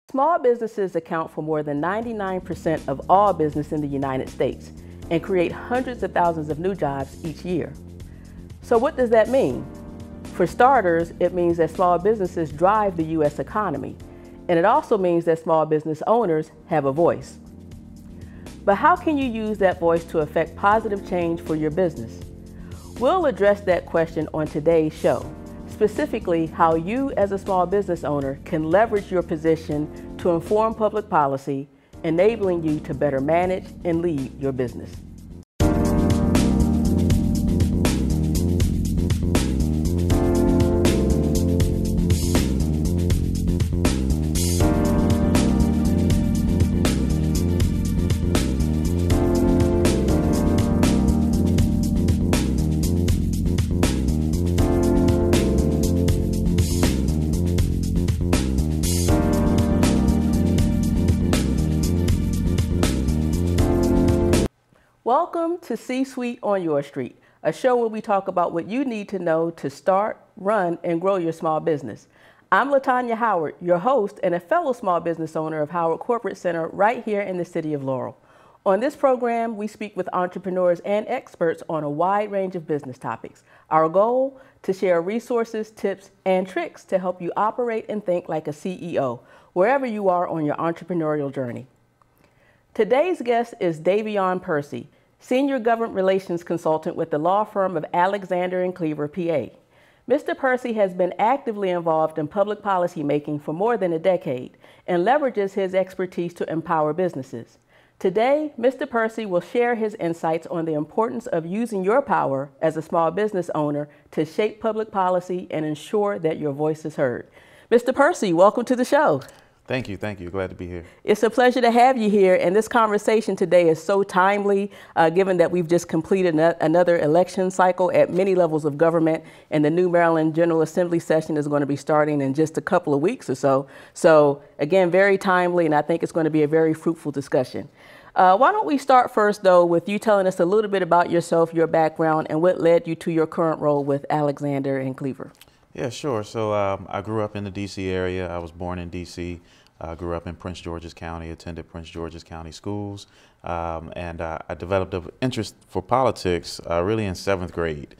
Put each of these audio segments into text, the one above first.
Small businesses account for more than 99% of all business in the United States and create hundreds of thousands of new jobs each year. So what does that mean? For starters, it means that small businesses drive the U.S. economy, and it also means that small business owners have a voice. But how can you use that voice to affect positive change for your business? We'll address that question on today's show. Specifically, how you as a small business owner can leverage your position to inform public policy, enabling you to better manage and lead your business. Welcome to CSuite on Your Street, a show where we talk about what you need to know to start, run, and grow your small business. I'm LaTaunya Howard, your host and a fellow small business owner of Howard Corporate Center right here in the City of Laurel. On this program, we speak with entrepreneurs and experts on a wide range of business topics. Our goal, to share resources, tips, and tricks to help you operate and think like a CEO, wherever you are on your entrepreneurial journey. Today's guest is Davion Percy, Senior Government Relations Consultant with the law firm of Alexander & Cleaver, PA. Mr. Percy has been actively involved in public policy making for more than a decade and leverages his expertise to empower businesses. Today, Mr. Percy will share his insights on the importance of using your power as a small business owner to shape public policy and ensure that your voice is heard. Mr. Percy, welcome to the show. Thank you. Glad to be here. It's a pleasure to have you here. And this conversation today is so timely, given that we've just completed another election cycle at many levels of government, and the new Maryland General Assembly session is going to be starting in just a couple of weeks or so. So again, very timely, and I think it's going to be a very fruitful discussion. Why don't we start first, though, with you telling us a little bit about yourself, your background, and what led you to your current role with Alexander & Cleaver? Yeah, sure. So I grew up in the D.C. area. I was born in D.C. Grew up in Prince George's County, attended Prince George's County schools, and I developed an interest for politics really in 7th grade.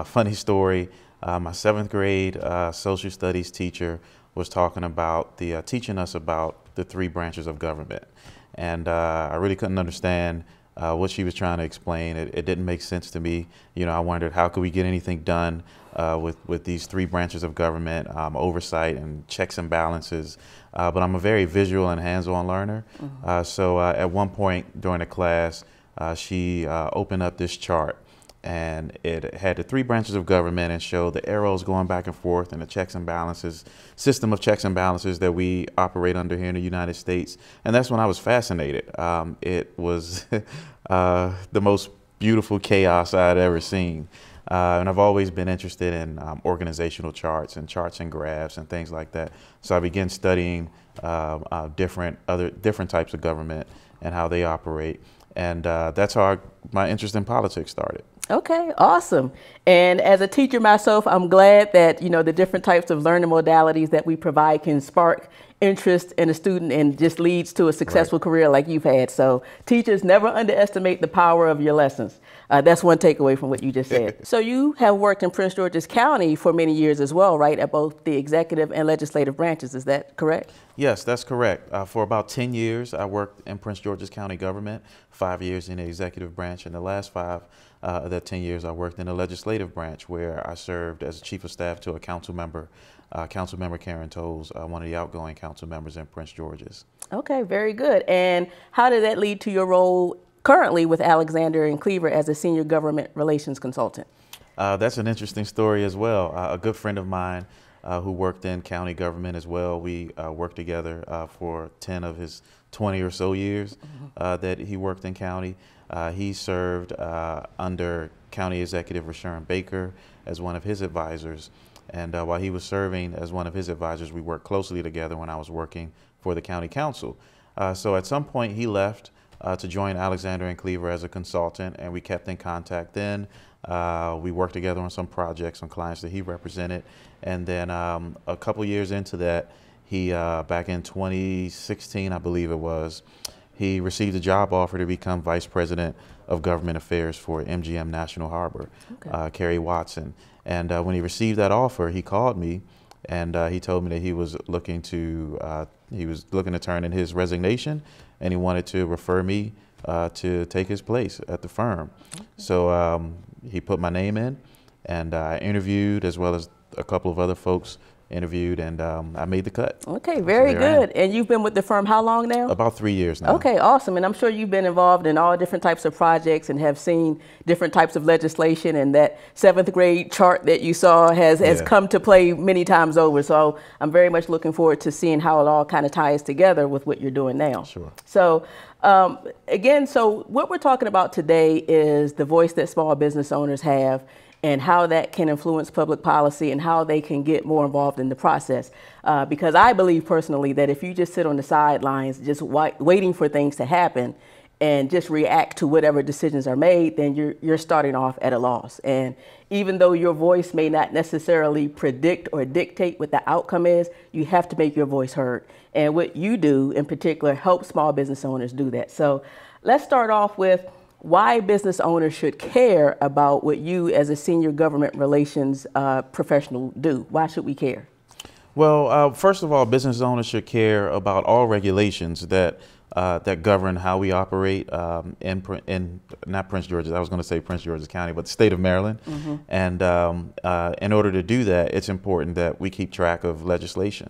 Funny story, my 7th grade social studies teacher was talking about teaching us about the 3 branches of government. And I really couldn't understand what she was trying to explain. It didn't make sense to me. You know, I wondered, how could we get anything done with these 3 branches of government, oversight and checks and balances. But I'm a very visual and hands-on learner. So at one point during the class, she opened up this chart, and it had the 3 branches of government and showed the arrows going back and forth and the checks and balances, system of checks and balances that we operate under here in the United States. And that's when I was fascinated. It was the most beautiful chaos I had ever seen. And I've always been interested in organizational charts and graphs and things like that. So I began studying different types of government and how they operate. And that's how my interest in politics started. Okay, awesome. And as a teacher myself, I'm glad that, you know, the different types of learning modalities that we provide can spark interest in a student and just leads to a successful career like you've had. So teachers, never underestimate the power of your lessons. That's one takeaway from what you just said. So you have worked in Prince George's County for many years as well, right? At both the executive and legislative branches. Is that correct? Yes, that's correct. For about 10 years, I worked in Prince George's County government, 5 years in the executive branch, and the last 5 of that 10 years I worked in the legislative branch, where I served as chief of staff to a council member, Councilmember Karen Tolles, one of the outgoing council members in Prince George's. Okay, very good. And how did that lead to your role currently with Alexander & Cleaver as a senior government relations consultant? That's an interesting story as well. A good friend of mine who worked in county government as well. We worked together for 10 of his 20 or so years that he worked in county. He served under County Executive Rashawn Baker as one of his advisors. And while he was serving as one of his advisors, we worked closely together when I was working for the county council. So at some point he left to join Alexander & Cleaver as a consultant, and we kept in contact then. We worked together on some projects, some clients that he represented. And then a couple years into that, He, back in 2016, I believe it was, he received a job offer to become Vice President of Government Affairs for MGM National Harbor, Kerry Watson. And when he received that offer, he called me and he told me that he was looking to turn in his resignation, and he wanted to refer me to take his place at the firm. So he put my name in, and I interviewed, as well as a couple of other folks interviewed, and I made the cut. Okay, very good. And you've been with the firm how long now? About 3 years now. Okay, awesome. And I'm sure you've been involved in all different types of projects and have seen different types of legislation, and that 7th grade chart that you saw has come to play many times over. So I'm very much looking forward to seeing how it all kind of ties together with what you're doing now. Sure. So again, so what we're talking about today is the voice that small business owners have, and how that can influence public policy and how they can get more involved in the process. Because I believe personally that if you just sit on the sidelines, just waiting for things to happen and just react to whatever decisions are made, then you're starting off at a loss. And even though your voice may not necessarily predict or dictate what the outcome is, you have to make your voice heard. And what you do in particular helps small business owners do that. So let's start off with why business owners should care about what you as a senior government relations professional do. Why should we care? Well, first of all, business owners should care about all regulations that govern how we operate in not Prince George's, I was going to say Prince George's County, but the state of Maryland. And in order to do that, it's important that we keep track of legislation.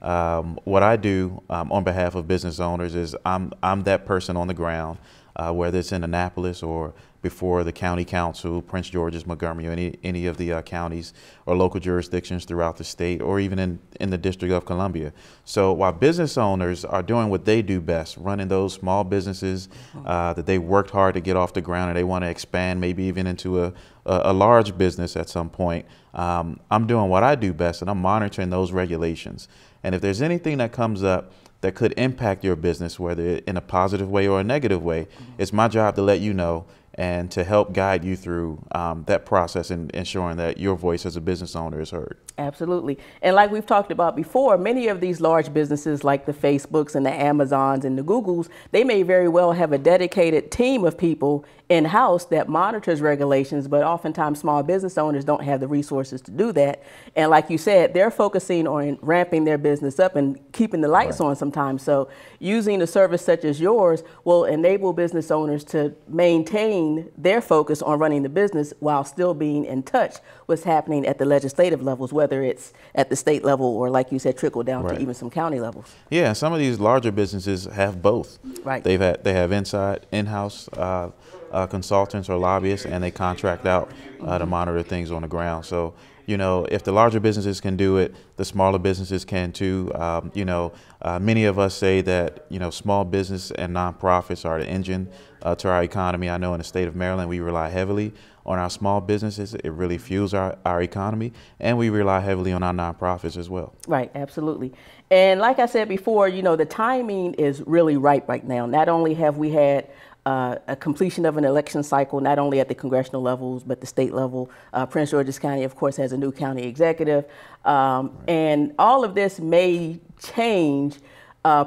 What I do on behalf of business owners is I'm that person on the ground, whether it's in Annapolis or before the county council, Prince George's, Montgomery, or any of the counties or local jurisdictions throughout the state, or even in the District of Columbia. So while business owners are doing what they do best, running those small businesses that they worked hard to get off the ground, and they want to expand maybe even into a large business at some point, I'm doing what I do best, and I'm monitoring those regulations. And if there's anything that comes up that could impact your business, whether in a positive way or a negative way, it's my job to let you know and to help guide you through that process and ensuring that your voice as a business owner is heard. Absolutely. And like we've talked about before, many of these large businesses like the Facebooks and the Amazons and the Googles, they may very well have a dedicated team of people in-house that monitors regulations, but oftentimes small business owners don't have the resources to do that. And like you said, they're focusing on ramping their business up and keeping the lights on sometimes. So using a service such as yours will enable business owners to maintain their focus on running the business while still being in touch with what's happening at the legislative levels, whether it's at the state level or, like you said, trickle down to even some county levels. Yeah, some of these larger businesses have both. They have in-house consultants or lobbyists, and they contract out to monitor things on the ground. So, you know, if the larger businesses can do it, the smaller businesses can too. Many of us say that, you know, small business and nonprofits are the engine to our economy. I know in the state of Maryland, we rely heavily on our small businesses. It really fuels our economy, and we rely heavily on our nonprofits as well. Right, absolutely. And like I said before, you know, the timing is really ripe right now. Not only have we had a completion of an election cycle, not only at the congressional levels, but the state level. Prince George's County, of course, has a new county executive. And all of this may change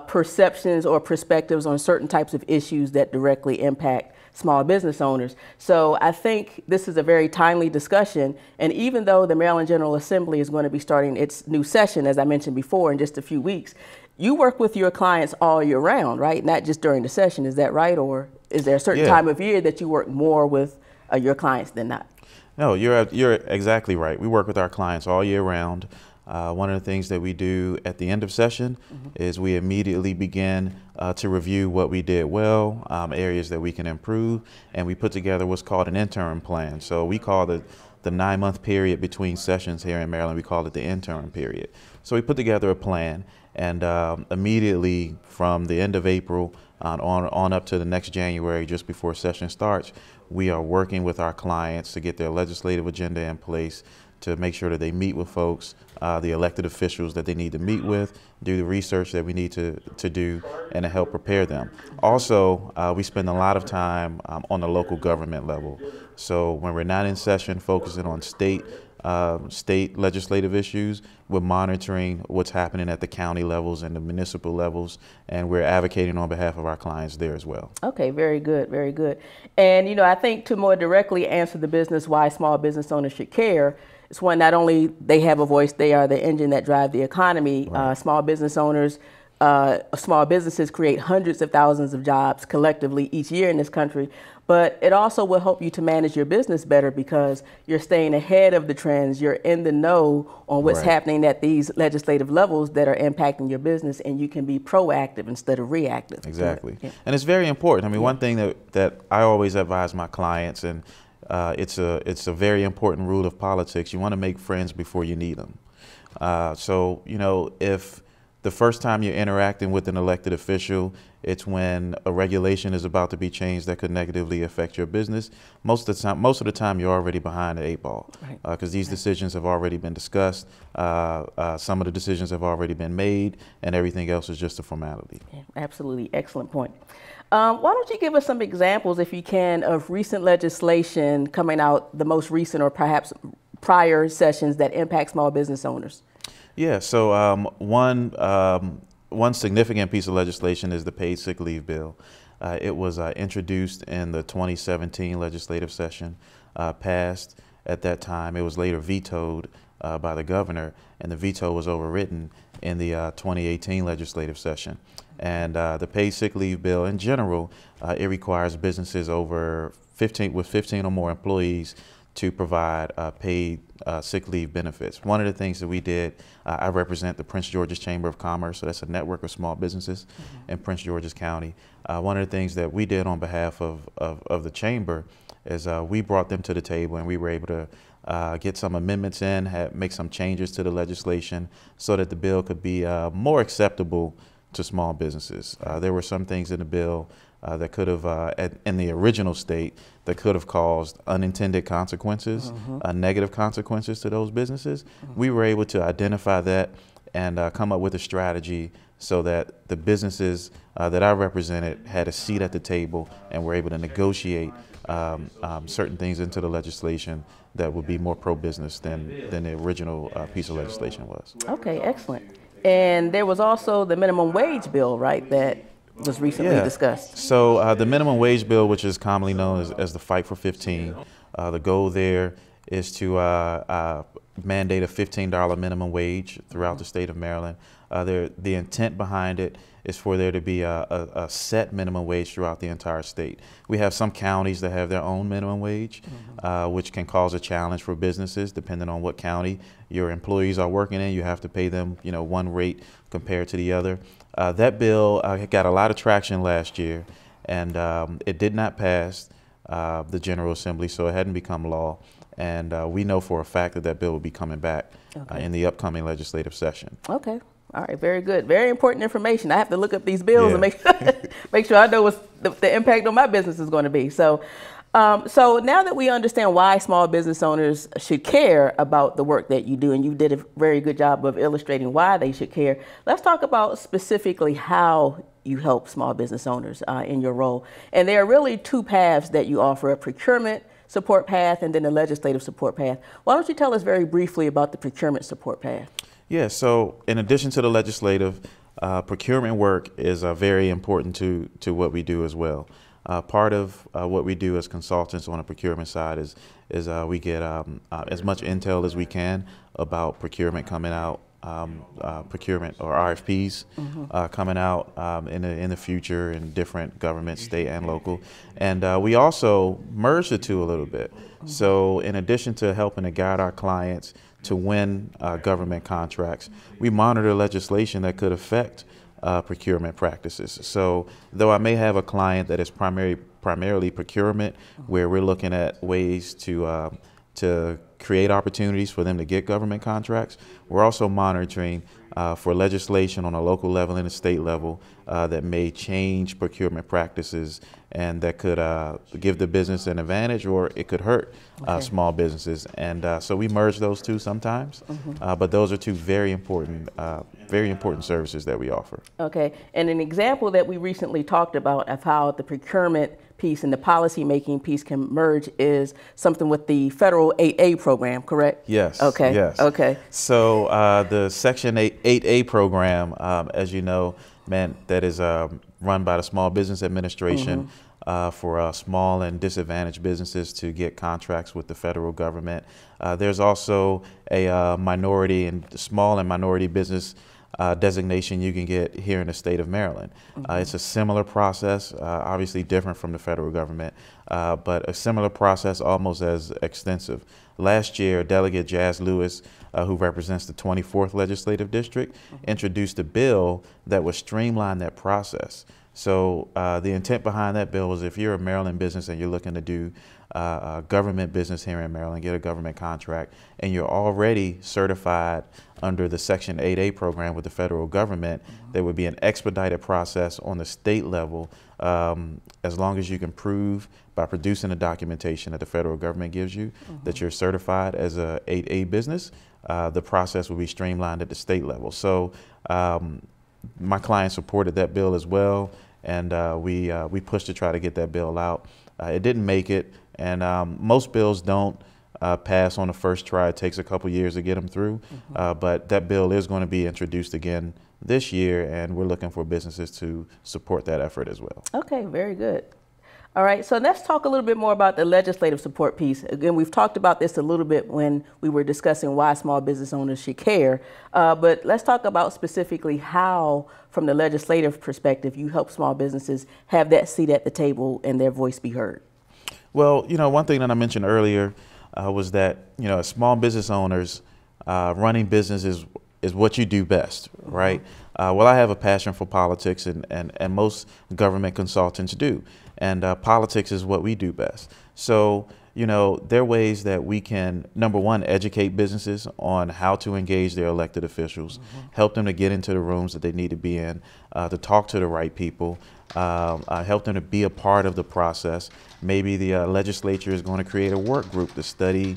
perceptions or perspectives on certain types of issues that directly impact small business owners. So I think this is a very timely discussion. And even though the Maryland General Assembly is going to be starting its new session, as I mentioned before, in just a few weeks, you work with your clients all year round, right? Not just during the session, is that right? Or is there a certain time of year that you work more with your clients than not? No, you're exactly right. We work with our clients all year round. One of the things that we do at the end of session is we immediately begin to review what we did well, areas that we can improve, and we put together what's called an interim plan. So we call the 9-month period between sessions here in Maryland, we call it the interim period. So we put together a plan, and immediately from the end of April on up to the next January, just before session starts, we are working with our clients to get their legislative agenda in place, to make sure that they meet with folks, the elected officials that they need to meet with, do the research that we need to do, and to help prepare them. Also, we spend a lot of time on the local government level. So when we're not in session, focusing on state state legislative issues. We're monitoring what's happening at the county levels and the municipal levels, and we're advocating on behalf of our clients there as well. Okay, very good, very good. And, you know, I think to more directly answer the business why small business owners should care, it's one, not only they have a voice, they are the engine that drive the economy. Right. Small business owners, small businesses create hundreds of thousands of jobs collectively each year in this country, but it also will help you to manage your business better because you're staying ahead of the trends, you're in the know on what's right. happening at these legislative levels that are impacting your business, and you can be proactive instead of reactive. Exactly. Yeah. And it's very important. I mean, one thing that I always advise my clients, and it's a very important rule of politics, you want to make friends before you need them. So, you know, if the first time you're interacting with an elected official, it's when a regulation is about to be changed that could negatively affect your business. Most of the time you're already behind the 8 ball, because these decisions have already been discussed. Some of the decisions have already been made, and everything else is just a formality. Yeah, absolutely, excellent point. Why don't you give us some examples, if you can, of recent legislation coming out, the most recent or perhaps prior sessions that impact small business owners? Yeah, so one significant piece of legislation is the paid sick leave bill. It was introduced in the 2017 legislative session, passed at that time. It was later vetoed by the governor, and the veto was overridden in the 2018 legislative session. And the paid sick leave bill in general, it requires businesses with 15 or more employees to provide paid sick leave benefits. One of the things that we did, I represent the Prince George's Chamber of Commerce, so that's a network of small businesses in Prince George's County. One of the things that we did on behalf of the chamber is we brought them to the table, and we were able to get some amendments in, make some changes to the legislation so that the bill could be more acceptable to small businesses. There were some things in the bill that could have, in the original state, that could have caused unintended consequences, negative consequences to those businesses. We were able to identify that and come up with a strategy so that the businesses that I represented had a seat at the table and were able to negotiate certain things into the legislation that would be more pro-business than the original piece of legislation was. Okay, excellent. And there was also the minimum wage bill, right, that was recently discussed. So the minimum wage bill, which is commonly known as the Fight for 15, the goal there is to mandate a $15 minimum wage throughout the state of Maryland. The intent behind it is for there to be a set minimum wage throughout the entire state. We have some counties that have their own minimum wage, which can cause a challenge for businesses depending on what county your employees are working in. You have to pay them, you know, one rate compared to the other. That bill got a lot of traction last year, and it did not pass the General Assembly, so it hadn't become law. And we know for a fact that that bill will be coming back in the upcoming legislative session. Okay. All right, very good. Very important information. I have to look up these bills and make sure I know what the impact on my business is going to be. So, so now that we understand why small business owners should care about the work that you do, and you did a very good job of illustrating why they should care, let's talk about specifically how you help small business owners in your role. And there are really two paths that you offer: a procurement support path and then a legislative support path. Why don't you tell us very briefly about the procurement support path? Yeah, so in addition to the legislative, procurement work is very important to what we do as well. Part of what we do as consultants on the procurement side is we get as much intel as we can about procurement coming out, procurement or RFPs coming out in the future in different government, state and local. And we also merge the two a little bit. So in addition to helping to guide our clients to win government contracts, we monitor legislation that could affect procurement practices. So though I may have a client that is primarily procurement, where we're looking at ways to create opportunities for them to get government contracts, we're also monitoring for legislation on a local level and a state level that may change procurement practices and that could give the business an advantage, or it could hurt small businesses. And so we merge those two sometimes, but those are two very important services that we offer. Okay, and an example that we recently talked about of how the procurement piece and the policy making piece can merge is something with the federal 8A program, correct? Yes. Okay. Yes. Okay. So the Section 8A program, as you know, that is run by the Small Business Administration for small and disadvantaged businesses to get contracts with the federal government. There's also a minority and small and minority business designation you can get here in the state of Maryland. It's a similar process, obviously different from the federal government, but a similar process, almost as extensive. Last year, Delegate Jazz Lewis, who represents the 24th Legislative District, introduced a bill that would streamline that process. So the intent behind that bill was if you're a Maryland business and you're looking to do government business here in Maryland, get a government contract, and you're already certified under the Section 8A program with the federal government, there would be an expedited process on the state level as long as you can prove by producing the documentation that the federal government gives you that you're certified as a 8A business, the process will be streamlined at the state level. So my client supported that bill as well, and we pushed to try to get that bill out. It didn't make it, and most bills don't pass on the first try. It takes a couple years to get them through, but that bill is going to be introduced again this year, and we're looking for businesses to support that effort as well. Okay, very good. All right, so let's talk a little bit more about the legislative support piece. Again, we've talked about this a little bit when we were discussing why small business owners should care, but let's talk about specifically how, from the legislative perspective, you help small businesses have that seat at the table and their voice be heard. Well, one thing that I mentioned earlier was that, as small business owners, running business is what you do best, right? Well, I have a passion for politics, and most government consultants do. And politics is what we do best. So, there are ways that we can, number one, educate businesses on how to engage their elected officials, help them to get into the rooms that they need to be in, to talk to the right people, help them to be a part of the process. Maybe the legislature is going to create a work group to study,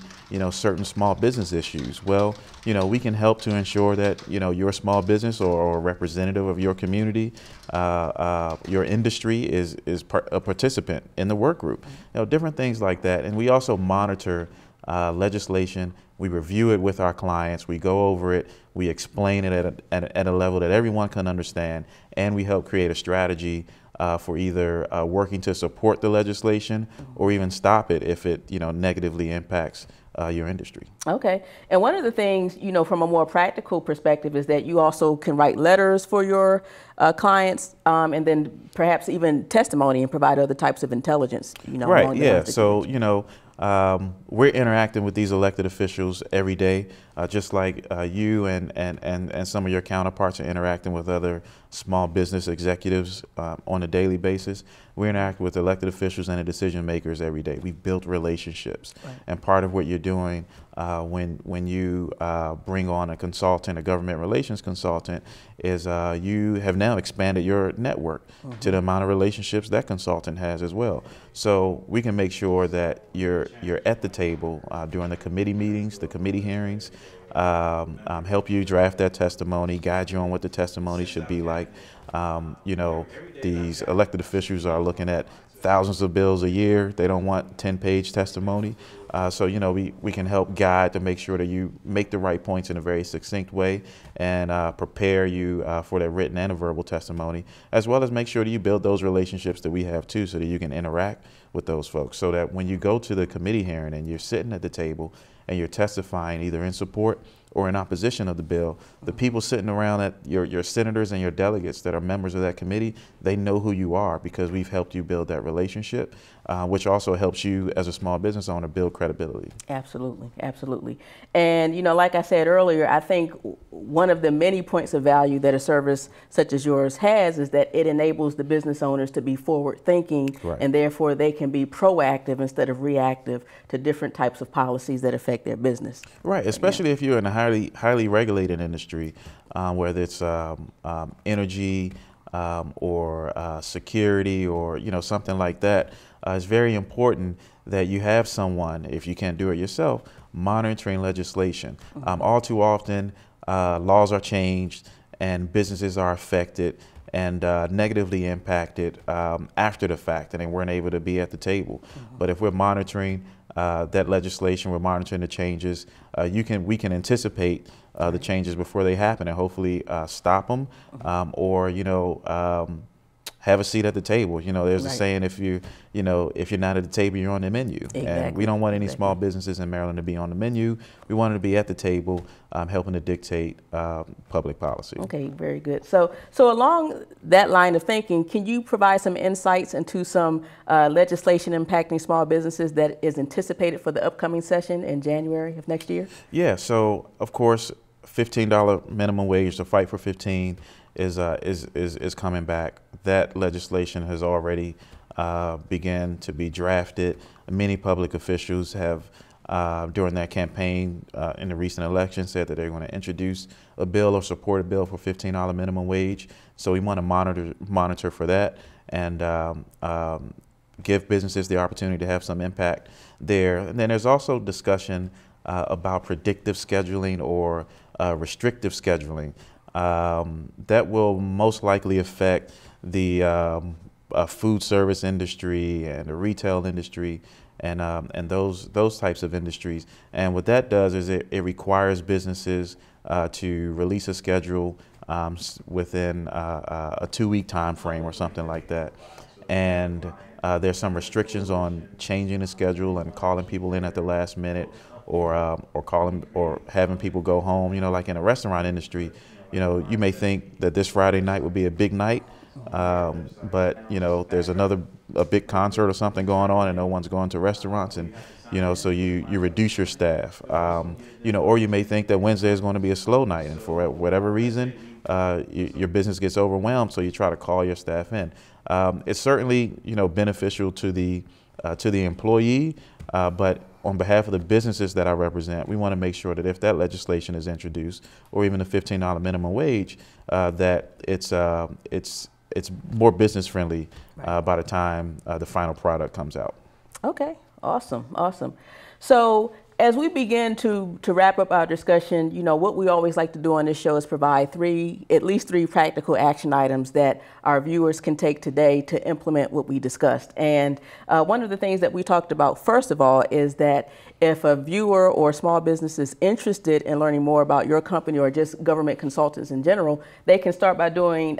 certain small business issues. Well, we can help to ensure that, your small business or a representative of your community, your industry is a participant in the work group. Different things like that. And we also monitor legislation. We review it with our clients. We go over it. We explain it at a level that everyone can understand. And we help create a strategy for either working to support the legislation or even stop it if it negatively impacts your industry. Okay. And one of the things, from a more practical perspective is that you also can write letters for your clients and then perhaps even testimony and provide other types of intelligence. Right. Yeah. So, we're interacting with these elected officials every day, just like you and some of your counterparts are interacting with other small business executives on a daily basis. We interact with elected officials and the decision makers every day. We've built relationships. Right. And part of what you're doing when you bring on a consultant, a government relations consultant, is you have now expanded your network to the amount of relationships that consultant has as well. So we can make sure that you're at the table during the committee meetings, the committee hearings, help you draft that testimony, guide you on what the testimony should be like. These elected officials are looking at thousands of bills a year. They don't want 10-page testimony. So, we can help guide to make sure that you make the right points in a very succinct way and prepare you for that written and a verbal testimony, as well as make sure that you build those relationships that we have too, so that you can interact with those folks, so that when you go to the committee hearing and you're sitting at the table and you're testifying either in support or in opposition of the bill, the people sitting around at your senators and your delegates that are members of that committee, they know who you are because we've helped you build that relationship, which also helps you as a small business owner build credibility. Absolutely, absolutely. And like I said earlier, I think one of the many points of value that a service such as yours has is that it enables the business owners to be forward thinking, right, and therefore they can be proactive instead of reactive to different types of policies that affect their business. Right, especially if you're in a highly regulated industry, whether it's energy or security or something like that. It's very important that you have someone, if you can't do it yourself, monitoring legislation. All too often, laws are changed and businesses are affected, and negatively impacted after the fact, and they weren't able to be at the table. But if we're monitoring that legislation, we're monitoring the changes, we can anticipate the changes before they happen, and hopefully stop them, or have a seat at the table. There's a saying, if you're not at the table, you're on the menu. Exactly. And we don't want any small businesses in Maryland to be on the menu. We want them to be at the table, helping to dictate public policy. Okay, very good. So along that line of thinking, can you provide some insights into some legislation impacting small businesses that is anticipated for the upcoming session in January of next year? Yeah, so of course, $15 minimum wage, the fight for 15 is coming back. That legislation has already begun to be drafted. Many public officials have, during that campaign in the recent election, said that they're going to introduce a bill or support a bill for $15 minimum wage. So we want to monitor for that, and give businesses the opportunity to have some impact there. And then there's also discussion about predictive scheduling or restrictive scheduling. That will most likely affect the food service industry and the retail industry, and those types of industries. And what that does is it requires businesses to release a schedule within a 2-week time frame or something like that. And there's some restrictions on changing the schedule and calling people in at the last minute, or calling or having people go home. Like in a restaurant industry, you may think that this Friday night would be a big night, but there's a big concert or something going on, and no one's going to restaurants, and so you reduce your staff. Or you may think that Wednesday is going to be a slow night, and for whatever reason, your business gets overwhelmed, so you try to call your staff in. It's certainly beneficial to the employee, but on behalf of the businesses that I represent, we want to make sure that if that legislation is introduced, or even the $15 minimum wage, that it's more business friendly by the time the final product comes out. Okay, awesome. So as we begin to wrap up our discussion, what we always like to do on this show is provide at least three practical action items that our viewers can take today to implement what we discussed. And one of the things that we talked about, first of all, is that if a viewer or small business is interested in learning more about your company or just government consultants in general, they can start by doing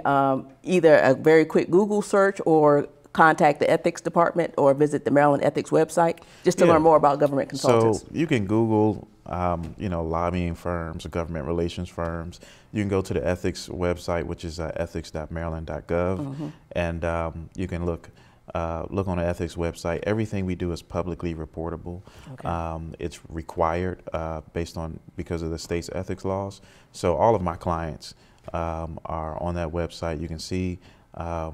either a very quick Google search, or contact the ethics department, or visit the Maryland Ethics website just to learn more about government consultants. So you can Google, lobbying firms or government relations firms. You can go to the ethics website, which is ethics.maryland.gov, and you can look on the ethics website. Everything we do is publicly reportable. Okay. It's required because of the state's ethics laws. So all of my clients are on that website. You can see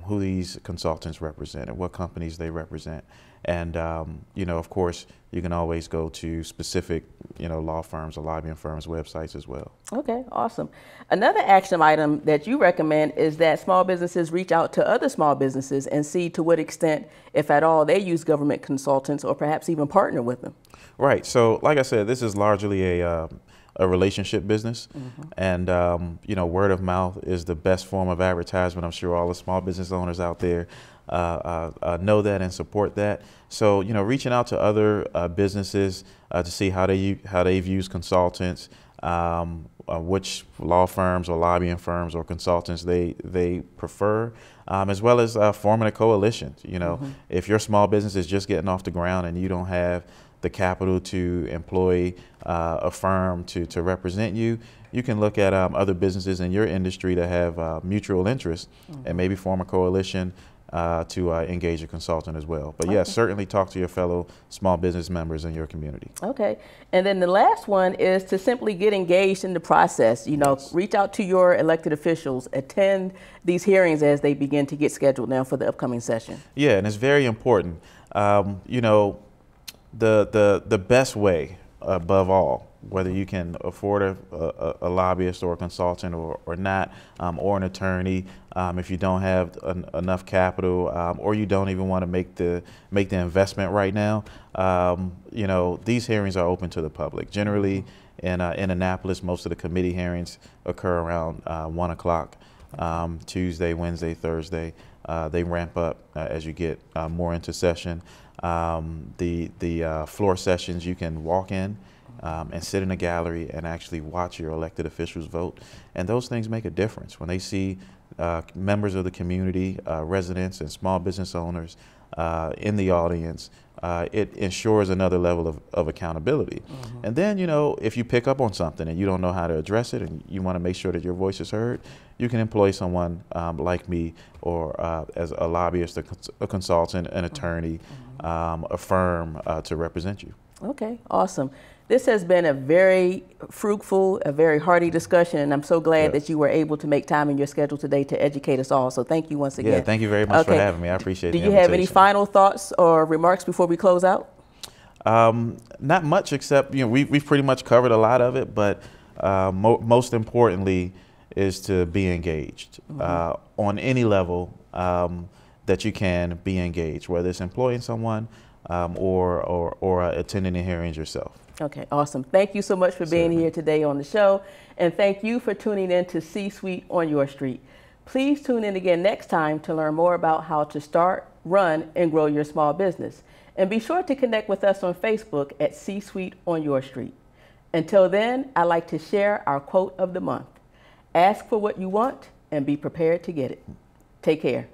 who these consultants represent and what companies they represent. And, of course, you can always go to specific, law firms or lobbying firms' websites as well. Okay, awesome. Another action item that you recommend is that small businesses reach out to other small businesses and see to what extent, if at all, they use government consultants, or perhaps even partner with them. Right. So, like I said, this is largely a relationship business, and word of mouth is the best form of advertisement. I'm sure all the small business owners out there know that and support that. So reaching out to other businesses to see how they've used consultants, which law firms or lobbying firms or consultants they prefer, as well as forming a coalition. If your small business is just getting off the ground and you don't have the capital to employ a firm to represent you, you can look at other businesses in your industry that have mutual interests, and maybe form a coalition to engage a consultant as well. But yes, certainly talk to your fellow small business members in your community. Okay. And then the last one is to simply get engaged in the process. Yes. Reach out to your elected officials, attend these hearings as they begin to get scheduled now for the upcoming session. Yeah, and it's very important. The best way, above all, whether you can afford a lobbyist or a consultant or not, or an attorney, if you don't have enough capital, or you don't even want to make the investment right now, these hearings are open to the public. Generally, in Annapolis, most of the committee hearings occur around 1 o'clock Tuesday, Wednesday, Thursday. They ramp up as you get more into session. The floor sessions, you can walk in and sit in a gallery and actually watch your elected officials vote. And those things make a difference. When they see members of the community, residents and small business owners in the audience, it ensures another level of accountability. Mm-hmm. And then, if you pick up on something and you don't know how to address it and you want to make sure that your voice is heard, you can employ someone like me or as a lobbyist, a consultant, an attorney, a firm to represent you. Okay, awesome. This has been a very fruitful, a very hearty discussion, and I'm so glad that you were able to make time in your schedule today to educate us all. So thank you once again. Yeah, thank you very much for having me. I appreciate it. Do you have any final thoughts or remarks before we close out? Not much, except we've pretty much covered a lot of it, but most importantly is to be engaged on any level that you can be engaged, whether it's employing someone or attending the hearings yourself. Okay, awesome. Thank you so much for being here today on the show, and thank you for tuning in to C-Suite on Your Street. Please tune in again next time to learn more about how to start, run, and grow your small business. And be sure to connect with us on Facebook at C-Suite on Your Street. Until then, I'd like to share our quote of the month. Ask for what you want and be prepared to get it. Take care.